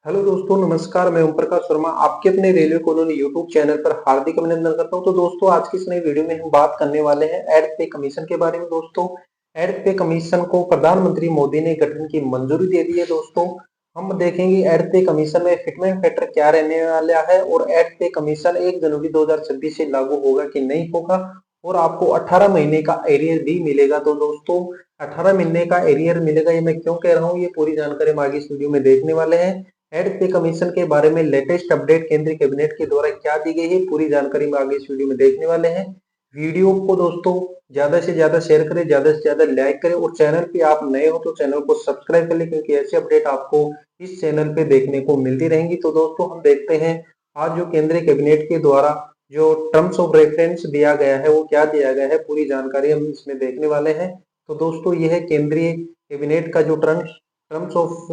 Hello दोस्तों, नमस्कार। मैं ओम प्रकाश वर्मा आपके अपने रेलवे कॉलोनी यूट्यूब चैनल पर हार्दिक अभिनंदन करता हूं। तो दोस्तों, आज की इस नई वीडियो में हम बात करने वाले हैं एड पे कमीशन के बारे में। दोस्तों, एड पे कमीशन को प्रधानमंत्री मोदी ने गठन की मंजूरी दे दी है। दोस्तों, हम देखेंगे एड पे कमीशन में फिटमेंट फैक्टर क्या रहने वाला है और एड पे कमीशन 1 जनवरी 2026 से लागू होगा कि नहीं होगा, और आपको 18 महीने का एरियर भी मिलेगा। तो दोस्तों, 18 महीने का एरियर मिलेगा, ये मैं क्यों कह रहा हूँ, ये पूरी जानकारी हम आगे इस वीडियो में देखने वाले हैं। एड पे कमीशन के बारे में लेटेस्ट अपडेट केंद्रीय कैबिनेट के द्वारा क्या दी गई है, पूरी जानकारी में आगे इस वीडियो में देखने वाले हैं। वीडियो को दोस्तों ज्यादा से ज्यादा शेयर करें, ज्यादा से ज्यादा लाइक करें, और चैनल पे आप नए हो तो चैनल को सब्सक्राइब कर लें, क्योंकि ऐसे अपडेट आपको इस चैनल पे देखने को मिलती रहेंगी। तो दोस्तों, हम देखते हैं आज जो केंद्रीय कैबिनेट के द्वारा जो टर्म्स ऑफ रेफरेंस दिया गया है वो क्या दिया गया है, पूरी जानकारी हम इसमें देखने वाले हैं। तो दोस्तों, यह है केंद्रीय कैबिनेट का जो टर्म्स ऑफ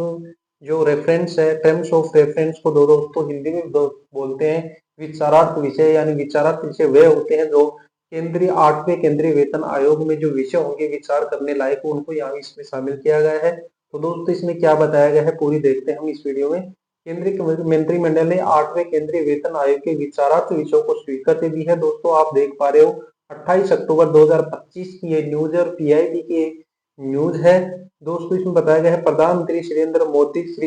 जो रेफरेंस है, टर्म्स ऑफ रेफरेंस को दो दोस्तों हिंदी में बोलते हैं विचारार्थ विषय, यानी विचारार्थ विषय वे होते हैं जो केंद्रीय 8वें केंद्रीय वेतन आयोग में जो विषय होंगे विचार करने लायक, उनको यहाँ इसमें शामिल किया गया है। तो दोस्तों, इसमें क्या बताया गया है पूरी देखते हैं हम इस वीडियो में। केंद्रीय मंत्रिमंडल ने 8वें केंद्रीय वेतन आयोग के विचारार्थ विषयों को स्वीकृति दी है। दोस्तों, आप देख पा रहे हो 28 अक्टूबर 2025 की ये न्यूज और पीआईबी की न्यूज है। दोस्तों, इसमें बताया गया है प्रधानमंत्री श्री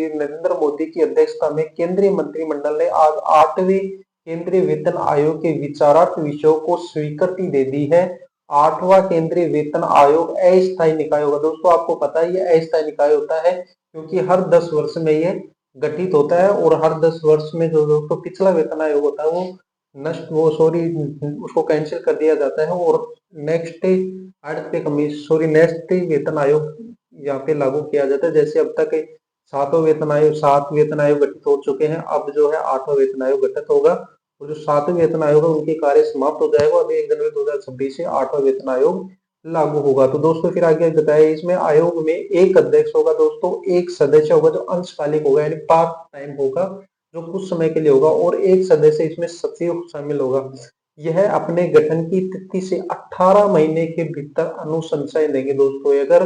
नरेंद्र मोदी की अध्यक्षता में केंद्रीय मंत्रिमंडल ने आज 8वें केंद्रीय वेतन आयोग के विचारार्थ विषयों को स्वीकृति दे दी है। 8वां केंद्रीय वेतन आयोग अस्थायी निकाय होगा। दोस्तों, आपको पता है ये अस्थायी निकाय होता है क्योंकि हर 10 वर्ष में ये गठित होता है, और हर 10 वर्ष में जो दोस्तों पिछला वेतन आयोग होता है वो नष्ट वो सॉरी उसको कैंसिल कर दिया जाता है, और नेक्स्ट नेक्स्ट वेतन आयोग यहाँ पे लागू किया जाता है। जैसे अब तक 7 वेतन आयोग गठित हो चुके हैं, अब जो है 8वां वेतन आयोग गठित होगा, और जो 7वें वेतन आयोग है उनके कार्य समाप्त हो जाएगा। अभी 1 जनवरी 2026 से 8वां वेतन आयोग लागू होगा। तो दोस्तों, फिर आगे बताया इसमें आयोग में एक अध्यक्ष होगा दोस्तों, एक सदस्य होगा जो अंशकालिक होगा यानी पार्ट टाइम होगा, जो कुछ समय के लिए होगा, और एक सदस्य इसमें सचिव शामिल होगा। यह अपने गठन की तिथि से 18 महीने के भीतर अनुशंसाएं देंगे। दोस्तों, अगर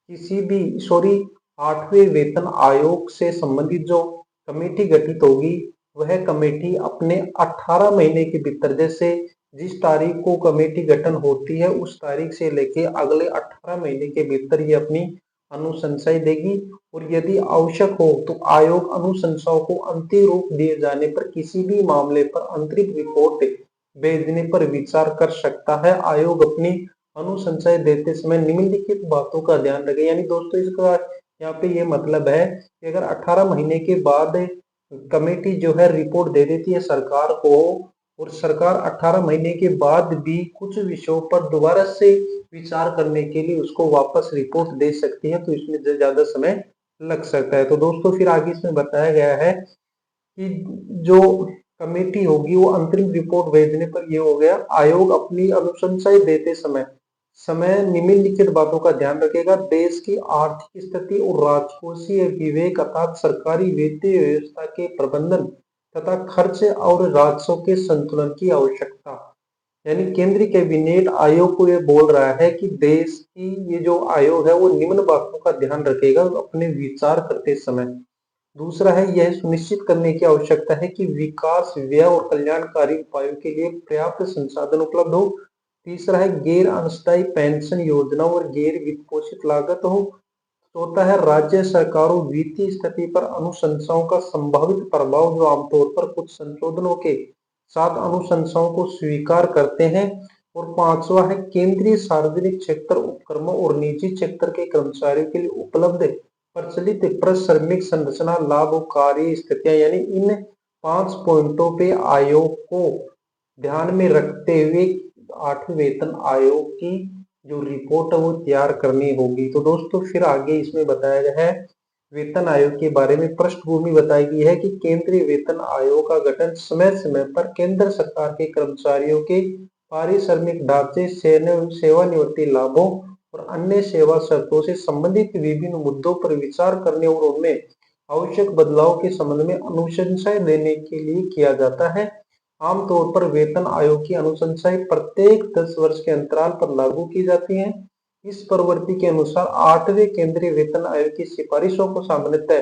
किसी भी सॉरी 8वें वेतन आयोग से संबंधित जो कमेटी गठित होगी, वह कमेटी अपने 18 महीने के भीतर, जैसे जिस तारीख को कमेटी गठन होती है उस तारीख से लेके अगले 18 महीने के भीतर ये अपनी अनुशंसाएं देगी, और यदि आवश्यक हो तो आयोग अनुशंसाओं को अंतिम रूप दिए जाने पर किसी भी मामले पर अंतरिम रिपोर्ट भेजने पर विचार कर सकता है। आयोग अपनी अनुशंसाएं देते समय निम्नलिखित बातों का ध्यान रखे, यानी दोस्तों इसका यहाँ पे ये मतलब है कि अगर 18 महीने के बाद कमेटी जो है रिपोर्ट दे देती है सरकार को, और सरकार 18 महीने के बाद भी कुछ विषयों पर दोबारा से विचार करने के लिए उसको वापस रिपोर्ट दे सकती है, तो इसमें ज्यादा समय लग सकता है। तो दोस्तों, फिर आगे इसमें बताया गया है कि जो कमेटी होगी वो अंतरिम रिपोर्ट भेजने पर ये हो गया, आयोग अपनी अनुशंसाएं देते समय समय निम्नलिखित बातों का ध्यान रखेगा। देश की आर्थिक स्थिति और राजकोषीय विवेक अर्थात सरकारी वित्तीय व्यवस्था के प्रबंधन तथा खर्च और राजस्व के संतुलन की आवश्यकता, यानी केंद्रीय कैबिनेट आयोग को ये बोल रहा है कि देश की ये जो आयोग है वो निम्न बातों का ध्यान रखेगा अपने विचार करते समय। दूसरा है, यह सुनिश्चित करने की आवश्यकता है कि विकास व्यय और कल्याणकारी उपायों के लिए पर्याप्त संसाधन उपलब्ध हो। तीसरा है, गैर अंशदायी पेंशन योजना और गैर वित्त पोषित लागत हो। चौथा है, राज्य सरकारों वित्तीय स्थिति पर अनुशंसाओं का संभावित प्रभाव, जो आमतौर पर कुछ संशोधनों के साथ अनुशंसाओं को स्वीकार करते हैं। और पांचवा है, केंद्रीय सार्वजनिक क्षेत्र उपक्रमों और निजी क्षेत्र के कर्मचारियों के लिए उपलब्ध प्रचलित प्रश्रमिक संरचना लाभ और कार्य स्थितियां, यानी इन 5 पॉइंटों पे आयोग को ध्यान में रखते हुए 8वें वेतन आयोग की जो रिपोर्ट है वो तैयार करनी होगी। तो दोस्तों, फिर आगे इसमें बताया गया है वेतन आयोग के बारे में पृष्ठभूमि बताई गई है कि केंद्रीय वेतन आयोग का गठन समय समय पर केंद्र सरकार के कर्मचारियों के पारिश्रमिक ढांचे, सेवानिवृत्ति लाभों और अन्य सेवा शर्तों से संबंधित विभिन्न मुद्दों पर विचार करने और उनमें आवश्यक बदलाव के संबंध में अनुशंसाएं देने के लिए किया जाता है। आमतौर पर वेतन आयोग की अनुशंसाएं प्रत्येक 10 वर्ष के अंतराल पर लागू की जाती हैं। इस प्रवृत्ति के अनुसार 8वें केंद्रीय वेतन आयोग की सिफारिशों को सामान्यतः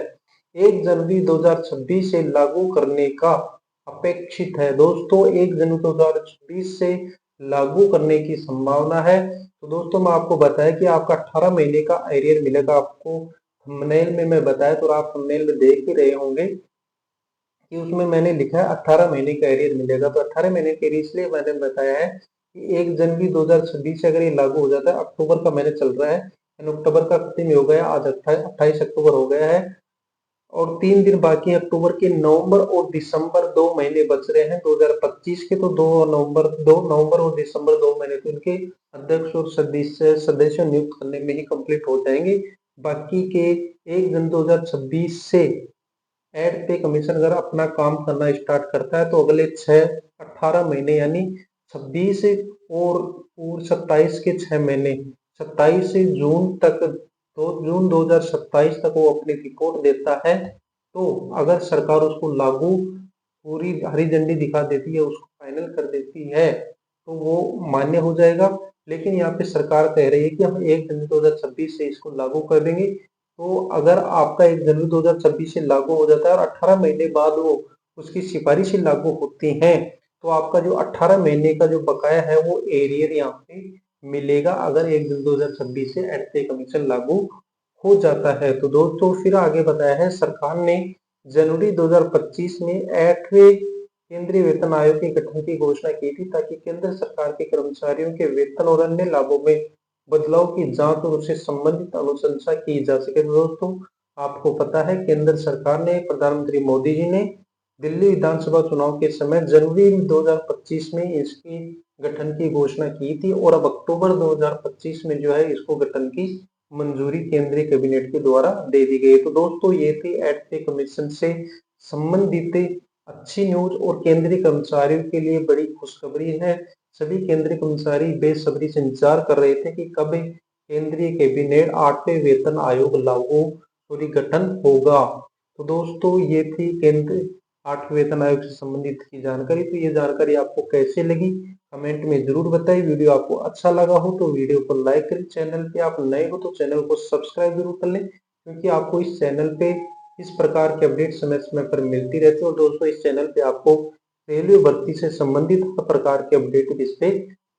1 जनवरी 2026 से लागू करने का अपेक्षित है। दोस्तों 1 जनवरी 2026 से लागू करने की संभावना है। तो दोस्तों मैं आपको बताया कि आपका 18 महीने का एरियर मिलेगा आपको। थंबनेल में मैं बताया तो आप थंबनेल में देख ही रहे होंगे कि उसमें मैंने लिखा है 18 महीने का एरियर मिलेगा। तो 18 महीने के एरियर इसलिए मैंने बताया है कि 1 जनवरी 2026 से अगर ये लागू हो जाता है, अक्टूबर का महीना चल रहा है, अक्टूबर का खत्म ही हो गया, आज 28 अक्टूबर हो गया है और 3 दिन बाकी है अक्टूबर के। नवंबर और दिसंबर 2 महीने बच रहे हैं 2025 के। तो 2 नवंबर और दिसंबर 2 महीने तो इनके अध्यक्ष और सदस्य नियुक्त करने में ही कंप्लीट हो जाएंगे। बाकी के 1 जनवरी 2026 से एड पे कमीशन अगर अपना काम करना स्टार्ट करता है तो अगले 18 महीने यानी 26 और 27 के 6 महीने, 27 जून तक, तो जून 2027 तक वो अपनी रिपोर्ट देता है। तो अगर सरकार उसको लागू पूरी हरी झंडी दिखा देती है, उसको फाइनल कर देती है, तो वो मान्य हो जाएगा। लेकिन यहाँ पे सरकार कह रही है कि हम 1 जनवरी 2026 से इसको लागू कर देंगे। तो अगर आपका 1 जनवरी 2026 से लागू हो जाता है और 18 महीने बाद वो उसकी सिफारिशें लागू होती हैं, तो आपका जो 18 महीने का जो बकाया है वो एरियर यहाँ पे मिलेगा अगर 1 जनवरी 2026 से एड पे कमीशन लागू हो जाता है। तो दोस्तों फिर आगे बताया है सरकार ने जनवरी 2025 में 8वें केंद्रीय वेतन आयोग के गठन की घोषणा की थी ताकि केंद्र सरकार के कर्मचारियों के वेतन और अन्य लाभों में बदलाव की जांच और उससे संबंधित अनुशंसा की जा सके। तो दोस्तों आपको पता है केंद्र सरकार ने, प्रधानमंत्री मोदी जी ने दिल्ली विधानसभा चुनाव के समय जनवरी 2025 में इसकी गठन की घोषणा की थी और अब अक्टूबर 2025 में जो है इसको गठन की मंजूरी केंद्रीय कैबिनेट के द्वारा दे दी गई। तो दोस्तों ये थी एड पे कमीशन से संबंधित अच्छी न्यूज और केंद्रीय कर्मचारियों के लिए बड़ी खुशखबरी है। सभी केंद्रीय कर्मचारी बेसब्री से इंतजार कर रहे थे कि कब केंद्रीय कैबिनेट 8वें वेतन आयोग लागू सॉरी गठन होगा। तो दोस्तों ये थी केंद्र 8वें वेतन आयोग से संबंधित की जानकारी। तो ये जानकारी आपको कैसे लगी कमेंट में जरूर बताइए। वीडियो आपको अच्छा लगा हो तो वीडियो को लाइक करें। चैनल पे आप नए हो तो चैनल को सब्सक्राइब जरूर कर लें, क्योंकि आपको इस चैनल पे इस प्रकार के अपडेट समय समय पर मिलती रहती है। और दोस्तों इस चैनल पे आपको रेलवे भर्ती से संबंधित हर प्रकार के अपडेट इस पे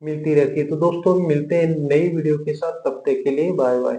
मिलती रहती है। तो दोस्तों मिलते हैं नई वीडियो के साथ, तब तक के लिए बाय बाय।